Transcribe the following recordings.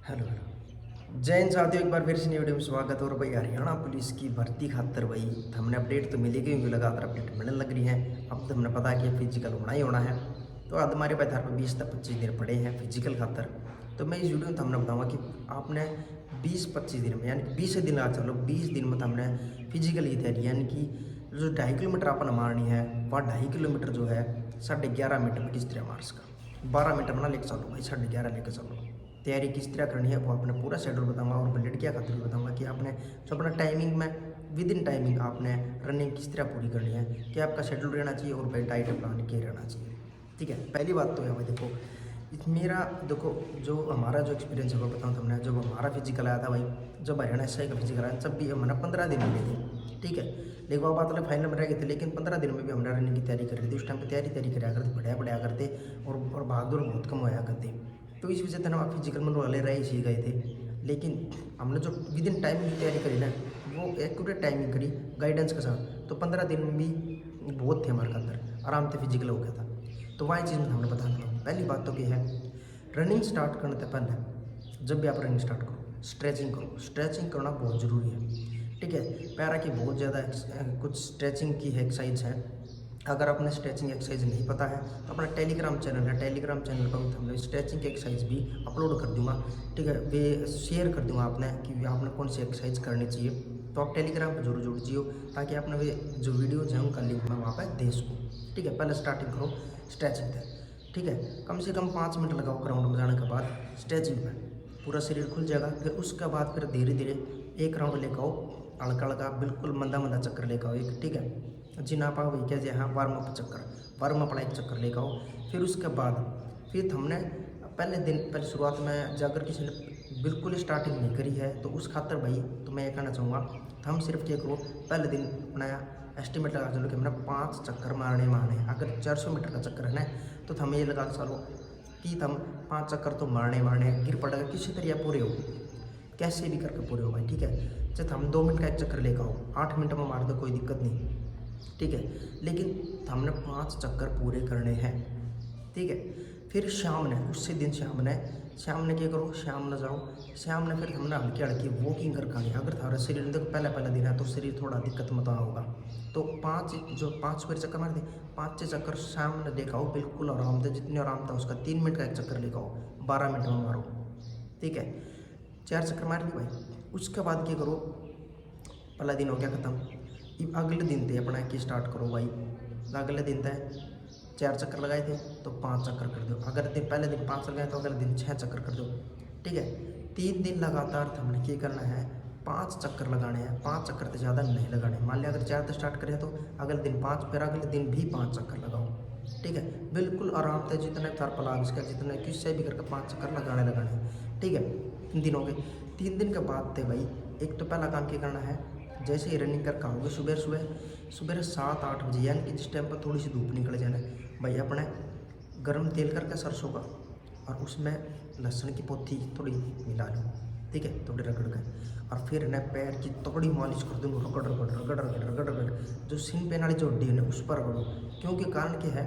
Hello hello जय हिंद साथियों, एक बार फिर से नई वीडियो में स्वागत है। और भाई हरियाणा पुलिस की भर्ती खातर भाई हमने अपडेट तो मिलेगी, क्योंकि लगातार अपडेट मिलने लग रही है। अब तो हमने पता है कि फिजिकल होना ही होना है। तो आज हमारे पास पर 20 से 25 दिन पड़े हैं फिजिकल खातर। तो मैं इस वीडियो में हमने बताऊंगा कि आपने 20-25 दिन में, यानी कि 20 दिन आ चलो 20 दिन में हमने फिजिकल की तैयारी, यानी कि जो 2.5 किलोमीटर अपन मारनी है वह 2.5 किलोमीटर जो है 11.5 मिनट में किस तरह मार सका। 12 मिनट में ना लेकर चलो भाई, 11.5 लेकर चलो। तैयारी किस तरह करनी है वो अपने पूरा शेड्यूल बताऊंगा, और लड़कियाँ खातिर भी बताऊंगा कि आपने जो अपना टाइमिंग में विद इन टाइमिंग आपने रनिंग किस तरह पूरी करनी है, क्या आपका शेड्यूल रहना चाहिए और भाई डाइट प्लान क्या रहना चाहिए। ठीक है, पहली बात तो है भाई देखो, मेरा देखो जो हमारा जो एक्सपीरियंस है वो बताऊँ तुमने। जब हमारा फिजिकल आया था भाई, जब हरियाणा एसआई का फिजिकल आया तब भी हमारा 15 दिन मिले थे। ठीक है, लेकिन वो बात अलग, फाइनल में रह गए थे, लेकिन 15 दिन में भी हमने रनिंग की तैयारी कर रही थी। उस टाइम पर तैयारी कराया करते, बढ़िया बढ़िया करते, और बहादुर बहुत कम होया करते। तो इस वजह से हम फिजिकल में वाले रह ही गए थे। लेकिन हमने जो विद इन टाइमिंग की तैयारी करी ना, वो एक्यूरेट टाइमिंग करी गाइडेंस के साथ, तो 15 दिन में भी बहुत थे हमारे अंदर, आराम से फिजिकल हो गया था। तो वही चीज़ में हमने बताना था। पहली बात तो क्या है, रनिंग स्टार्ट करने से पहले जब भी आप रनिंग स्टार्ट करो स्ट्रेचिंग करो। स्ट्रेचिंग करना बहुत ज़रूरी है। ठीक है, पैरा की बहुत ज़्यादा कुछ स्ट्रेचिंग की एक्सरसाइज है। अगर आपने स्ट्रेचिंग एक्सरसाइज नहीं पता है तो अपना टेलीग्राम चैनल है, टेलीग्राम चैनल पर हमने स्ट्रेचिंग की एक्सरसाइज भी अपलोड कर दूंगा। ठीक है, वे शेयर कर दूंगा आपने कि आपने कौन सी एक्सरसाइज करनी चाहिए। तो आप टेलीग्राम पर जरूर जुड़ जियो, ताकि आपने वे जो वीडियोज हैं उनका लिंक मैं वहाँ पर दे सकूँ। ठीक है, पहले स्टार्टिंग करो स्ट्रेचिंग से। ठीक है, कम से कम 5 मिनट लगाओ ग्राउंड में जाने के बाद स्ट्रेचिंग में, पूरा शरीर खुल जाएगा। फिर उसके बाद फिर धीरे धीरे एक राउंड लेकर आओ, हल्का हल्का बिल्कुल मंदा मंदा चक्कर लेकर आओ एक। ठीक है, जी ना पाओ भाई, क्या हाँ वार्म अप चक्कर, वार्म अप एक चक्कर लेकर आओ। फिर उसके बाद फिर हमने पहले शुरुआत में अगर किसी ने बिल्कुल स्टार्टिंग नहीं करी है तो उस खातर भाई तो मैं ये कहना चाहूँगा, तो हम सिर्फ क्या करो, पहले दिन अपना एस्टिमेट लगा चलो कि हमने 5 चक्कर मारने हैं। अगर 400 मीटर का चक्कर है ना, तो हमें ये लगा चलो कि हम 5 चक्कर तो मारने हैं। गिर पड़ेगा किसी तरह पूरे हो, कैसे भी करके पूरे हो भाई। ठीक है, जब हम 2 मिनट का एक चक्कर लेकर आओ, 8 मिनट में मार दो कोई दिक्कत नहीं। ठीक है, लेकिन हमने 5 चक्कर पूरे करने हैं। ठीक है, फिर शाम ने उससे दिन शाम ने क्या करो, शाम न जाओ, शाम ने फिर हमने हल्की हल्की वॉकिंग कर खानी। अगर थारा शरीर देखो पहला दिन है तो शरीर थोड़ा दिक्कत मत होगा, तो 5 फिर चक्कर मार दे, 5 चक्कर शाम ने लेकर बिल्कुल आराम से, जितने आराम था उसका 3 मिनट का एक चक्कर लेकर आओ, 12 मिनट में मारो। ठीक है, 4 चक्कर मार ली भाई। उसके बाद क्या करो, पहला दिन हो गया ख़त्म। अगले दिन थे अपना की स्टार्ट करो भाई। अगले दिन थे 4 चक्कर लगाए थे तो 5 चक्कर कर दो। अगर दिन पहले दिन 5 लगाए तो अगले दिन 6 चक्कर कर दो। ठीक है, 3 दिन लगातार हमने क्या करना है, 5 चक्कर लगाने हैं। 5 चक्कर से ज़्यादा नहीं लगाने। मान लिया अगर 4 से स्टार्ट करें तो अगले दिन 5, फिर अगले दिन भी 5 चक्कर लगाओ। ठीक है, बिल्कुल आराम से, जितने थार पलाग इसका जितने किससे भी करके 5 चक्कर लगाने। ठीक है, 3 दिन हो गए। 3 दिन के बाद थे भाई, एक तो पहला काम क्या करना है, जैसे ही रनिंग कर खाओगे सुबह 7-8 बजे, यानी कि जिस टाइम पर थोड़ी सी धूप निकल जाना भाई, अपने गर्म तेल करके सरसों का, और उसमें लहसुन की पोथी थोड़ी मिला लो। ठीक है, थोड़ी रगड़ कर, और फिर न पैर की थोड़ी मालिश कर दो, रगड़ रगड़ रगड़ रगड़ रगड़ रगड़, जो सिन पेन वाली जो हड्डी है ना उस पर रगड़ो। क्योंकि कारण क्या है,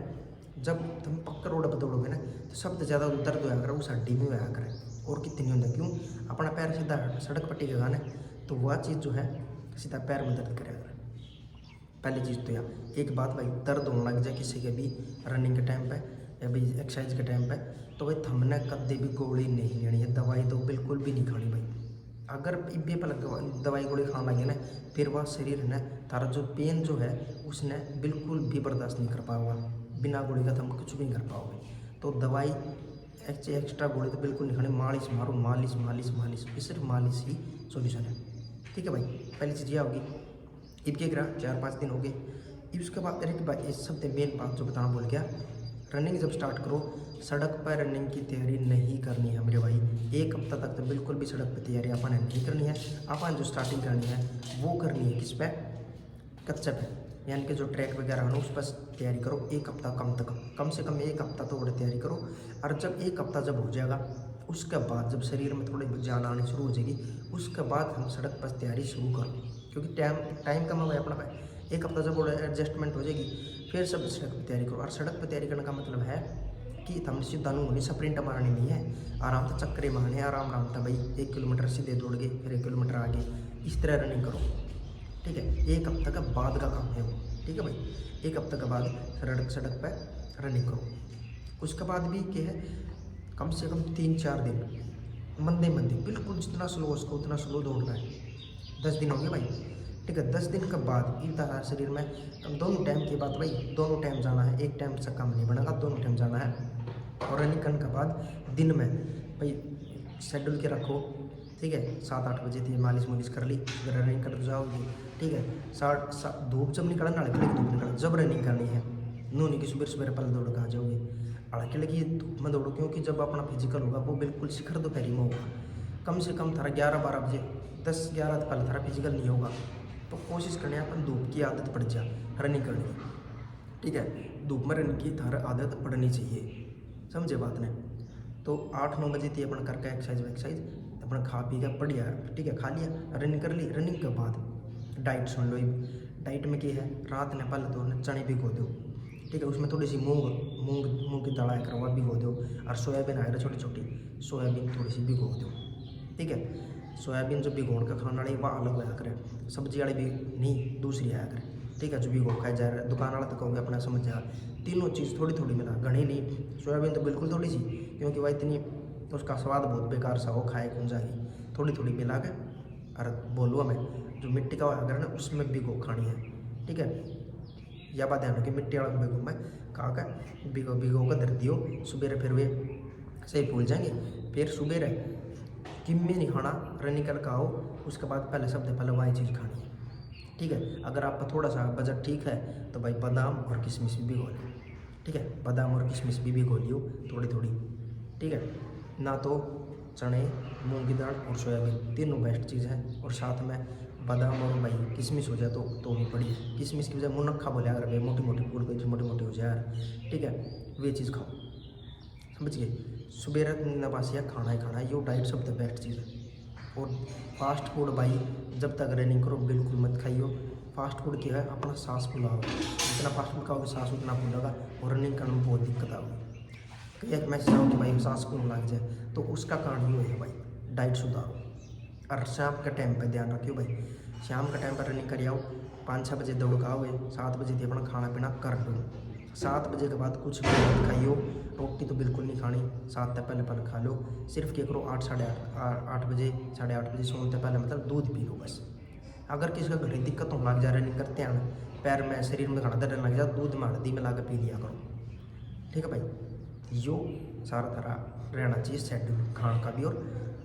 जब तुम पक्का रोड पर दौड़ोगे ना तो सबसे ज़्यादा दर्द होया करे उस हड्डी में होया करे, और कितनी होता। क्यों, अपना पैर सीधा सड़क पट्टी का गाना, तो वह चीज़ जो है सीधा पैर में दर्द करेगा। पहली चीज़ तो यहाँ एक बात भाई, दर्द होने लग जाए किसी के भी रनिंग के टाइम पे या भी एक्सरसाइज के टाइम पे, तो भाई हमने कभी भी गोली नहीं लेनी है, दवाई तो बिल्कुल भी नहीं खानी भाई। अगर इब्बे पर दवाई गोली खाने लगे ना, फिर वह शरीर ने तारा जो पेन जो है उसने बिल्कुल भी बर्दाश्त नहीं कर पाओगा। बिना गोली का तुम कुछ भी नहीं कर पाओगे। तो दवाई एक्स्ट्रा गोली तो बिल्कुल नहीं खानी। मालिश मारो, मालिश मालिश मालिश, सिर्फ मालिश ही सोल्यूशन है। ठीक है भाई, पहली चीज़ यह होगी। ईद के ग्रह 4-5 दिन हो गए। उसके बाद अरे भाई इस सब मेन बात जो बताना भूल गया, रनिंग जब स्टार्ट करो सड़क पर रनिंग की तैयारी नहीं करनी है मेरे भाई। 1 हफ्ता तक तो बिल्कुल भी सड़क पर तैयारी अपन नहीं करनी है। अपन जो स्टार्टिंग करनी है वो करनी है किस पे, कच्चे पे, यानी कि जो ट्रैक वगैरह है ना उस पर तैयारी करो। 1 हफ्ता कम से कम 1 हफ्ता तो और तैयारी करो। और जब 1 हफ्ता जब हो जाएगा, उसके बाद जब शरीर में थोड़ी जान आनी शुरू हो जाएगी, उसके बाद हम सड़क पर तैयारी शुरू करो। क्योंकि टाइम कम है अपना भाई। 1 हफ्ता जब एडजस्टमेंट हो जाएगी, फिर सब सड़क पर तैयारी करो। और सड़क पर तैयारी करने का मतलब है कि थमने सीधा नहीं स्प्रिंट मारनी नहीं है, आराम से चक्करे मारने, आराम आराम था भाई 1 किलोमीटर सीधे दौड़ गए, फिर 1 किलोमीटर आगे, इस तरह रनिंग करो। ठीक है, 1 हफ्ते का बाद का काम है वो। ठीक है भाई, 1 हफ्ते के बाद सड़क पर रनिंग करो। उसके बाद भी क्या है, कम से कम 3-4 दिन मंदे बिल्कुल जितना स्लो उसको उतना स्लो दौड़ना है। 10 दिन हो गए भाई। ठीक है, 10 दिन के बाद इतना शरीर में दोनों टाइम की बात भाई, दोनों टाइम जाना है, एक टाइम से कम नहीं बनेगा, दोनों टाइम जाना है। और रनिंग करने के बाद दिन में भाई शेड्यूल के रखो। ठीक है, 7-8 बजे थी मालिश कर ली, फिर रनिंग कर जाओगे। ठीक है, धूप जब निकलना, हल्की धूप निकल जब रनिंग करनी है, नूनी की सुबह पहले दौड़ के आ जाओगे। हल्की लगी धूप में दौड़ो, क्योंकि जब अपना फिजिकल होगा वो बिल्कुल शिखर दोपहरी में होगा। कम से कम थारा 11-12 बजे, 10-11 पहले थारा फिजिकल नहीं होगा। तो कोशिश करने अपन धूप की आदत पड़ जा रनिंग करने की। ठीक है, धूप में रनिंग की थारा आदत पड़नी चाहिए, समझे बात ने। तो 8-9 बजे थी अपन करके एक्सरसाइज अपन खा पी के बढ़िया। ठीक है, खा लिया, रनिंग कर ली। रनिंग के बाद डाइट सुन लो। डाइट में क्या है, रात ने पहले तो चने भिगो दो। ठीक है, उसमें थोड़ी सी मूंग की दाल आकर वह भिगो दो, और सोयाबीन आए छोटी छोटी सोयाबीन थोड़ी सी भिगो दो। ठीक है, सोयाबीन जो भिगोड़ का खाने वाली वह अलग आया करे, सब्जी वाली भी नहीं, दूसरी आया करे। ठीक है, जो भिगो खाया जा रहा है दुकान वाला तो कहोगे अपना समझ जा। तीनों चीज़ थोड़ी थोड़ी मिला, घनी नहीं। सोयाबीन तो बिल्कुल थोड़ी सी, क्योंकि वह इतनी तो उसका स्वाद बहुत बेकार सा हो, खाए कौन जाएगी। थोड़ी थोड़ी मिला के और बोलो हमें जो मिट्टी का अगर ना उसमें भिगो खानी है। ठीक है, या बात ध्यान रखिए, मिट्टी वाला भिगो में खा कर भिगो कर धर दियो, सुबह फिर वे सही भूल जाएंगे। फिर सुबह किम्मे नहीं खाना, रनिंग कर खाओ। उसके बाद पहले सबसे पहले वही चीज़ खानी है। ठीक है, अगर आपका थोड़ा सा बजट ठीक है तो भाई बादाम और किशमिश भी भिगो लो। ठीक है, बादाम और किशमिश भी भिगो लियो थोड़ी थोड़ी। ठीक है, ना तो चने, मूंग की दाल और सोयाबीन तीनों बेस्ट चीज़ है। और साथ में बादाम और भाई किशमिश हो जाए तो भी बढ़िया। किशमिश की वजह मुनक्खा बोले अगर भाई मोटी मोटी पूरी कोई मोटी मोटी हो जाए यार। ठीक है, वे चीज़ खाओ, समझ गए। सुबह नबासिया खाना ही खाना है, यो डाइट सबसे बेस्ट चीज़ है। और फास्ट फूड भाई जब तक रनिंग करो बिल्कुल मत खाइयो। फास्ट फूड क्या है, अपना सांस फुलाओ, जितना फास्ट फूड खाओगे सांस उतना फूलेगा और रनिंग करने में बहुत दिक्कत आएगी। एक मैसेज आओ कि भाई सांस फूल लग जाए, तो उसका कारण ये है भाई डाइट सुधारो। और शाम के टाइम पे ध्यान रखियो भाई, शाम के टाइम पर रनिंग करी आओ, 5-6 बजे दौड़ आओगे, 7 बजे थी अपना खाना पीना कर लो। 7 बजे के बाद कुछ भी मत खाइयो, रोटी तो बिल्कुल नहीं खानी, 7 से पहले खा लो। सिर्फ क्या करो, 8 बजे 8:30 बजे सोने से पहले मतलब दूध पी लो बस। अगर किसी का घड़ी दिक्कत होने लग जा रनिंग करते हैं, पैर में शरीर में घड़ा दर्द लग जाए, दूध में हल्दी मिला के पी लिया करो। ठीक है भाई, यो सारा तरह रहना चाहिए शेड्यूल, खाने का भी और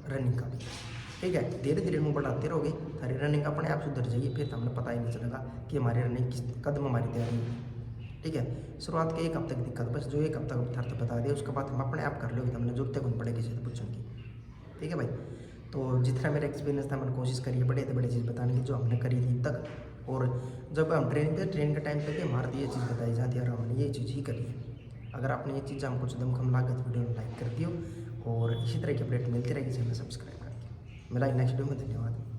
रनिंग का भी। ठीक है, धीरे धीरे मुँह बढ़ाते रहोगे, सारी रनिंग अपने आप सुधर जाएगी। फिर हमें पता ही नहीं चलेगा कि हमारी रनिंग किस कदम हमारी तैयारी है। ठीक है, शुरुआत के 1 हफ्ते की दिक्कत, बस जो 1 हफ्ता थर्थ बता दिया, उसके बाद हम अपने आप कर लो, हमने जरूरत कौन पड़ेगी किसी से पूछने की। ठीक है भाई, तो जितना मेरा एक्सपीरियंस था मैंने कोशिश करी है बड़े से बड़ी चीज़ बताने की जो हमने करी थी अब तक। और जब हम ट्रेन के टाइम पे हमारी ये चीज़ बताई जाती है और हमने ये चीज़ ही करी है। अगर आपने ये चीज़ हमको कदम कम लागत वीडियो में लाइक कर दियो, और इसी तरह की अपडेट मिलती रहेगी, चैनल सब्सक्राइब करके। मिला नेक्स्ट वीडियो में, धन्यवाद।